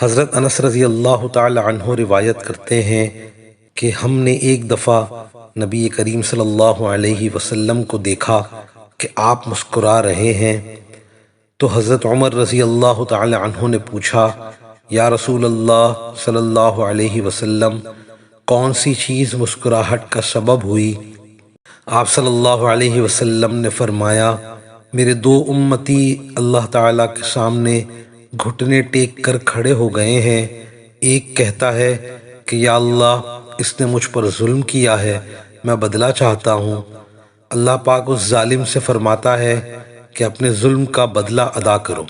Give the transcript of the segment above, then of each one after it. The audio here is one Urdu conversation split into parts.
حضرت انس رضی اللہ تعالی عنہ روایت کرتے ہیں کہ ہم نے ایک دفعہ نبی کریم صلی اللہ علیہ وسلم کو دیکھا کہ آپ مسکرا رہے ہیں، تو حضرت عمر رضی اللہ تعالی عنہ نے پوچھا، یا رسول اللہ صلی اللہ علیہ وسلم، کون سی چیز مسکراہٹ کا سبب ہوئی؟ آپ صلی اللہ علیہ وسلم نے فرمایا، میرے دو امتی اللہ تعالیٰ کے سامنے گھٹنے ٹیک کر کھڑے ہو گئے ہیں، ایک کہتا ہے کہ یا اللہ اس نے مجھ پر ظلم کیا ہے، میں بدلہ چاہتا ہوں۔ اللہ پاک اس ظالم سے فرماتا ہے کہ اپنے ظلم کا بدلہ ادا کرو۔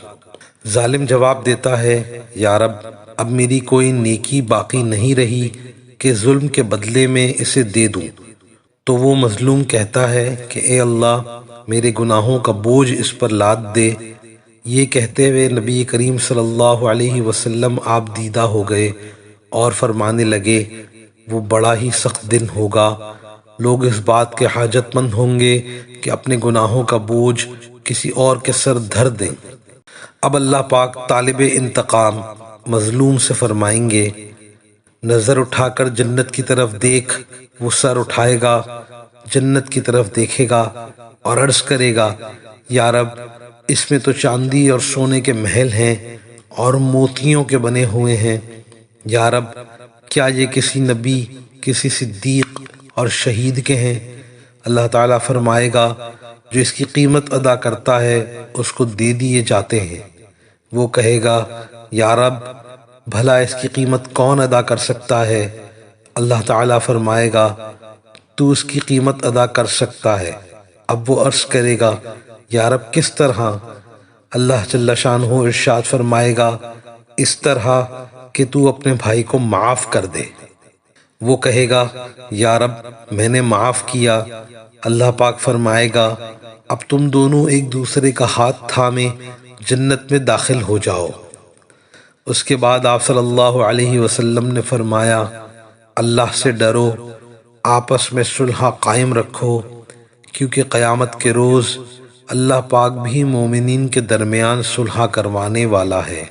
ظالم جواب دیتا ہے، یا رب اب میری کوئی نیکی باقی نہیں رہی کہ ظلم کے بدلے میں اسے دے دوں۔ تو وہ مظلوم کہتا ہے کہ اے اللہ میرے گناہوں کا بوجھ اس پر لاد دے۔ یہ کہتے ہوئے نبی کریم صلی اللہ علیہ وسلم آپ دیدہ ہو گئے اور فرمانے لگے، وہ بڑا ہی سخت دن ہوگا، لوگ اس بات کے حاجت مند ہوں گے کہ اپنے گناہوں کا بوجھ کسی اور کے سر دھر دیں۔ اب اللہ پاک طالب انتقام مظلوم سے فرمائیں گے، نظر اٹھا کر جنت کی طرف دیکھ۔ وہ سر اٹھائے گا، جنت کی طرف دیکھے گا اور عرض کرے گا، یا رب اس میں تو چاندی اور سونے کے محل ہیں اور موتیوں کے بنے ہوئے ہیں۔ یا رب کیا یہ کسی نبی، کسی صدیق اور شہید کے ہیں؟ اللہ تعالیٰ فرمائے گا، جو اس کی قیمت ادا کرتا ہے اس کو دے دیے جاتے ہیں۔ وہ کہے گا، یا رب بھلا اس کی قیمت کون ادا کر سکتا ہے؟ اللہ تعالیٰ فرمائے گا، تو اس کی قیمت ادا کر سکتا ہے۔ اب وہ عرض کرے گا، یا رب کس طرح؟ اللہ جل شانہ ارشاد فرمائے گا، اس طرح کہ تو اپنے بھائی کو معاف کر دے۔ وہ کہے گا، یا رب میں نے معاف کیا۔ اللہ پاک فرمائے گا، اب تم دونوں ایک دوسرے کا ہاتھ تھامے جنت میں داخل ہو جاؤ۔ اس کے بعد آپ صلی اللہ علیہ وسلم نے فرمایا، اللہ سے ڈرو، آپس میں صلح قائم رکھو، کیونکہ قیامت کے روز اللہ پاک بھی مومنین کے درمیان صلح کروانے والا ہے۔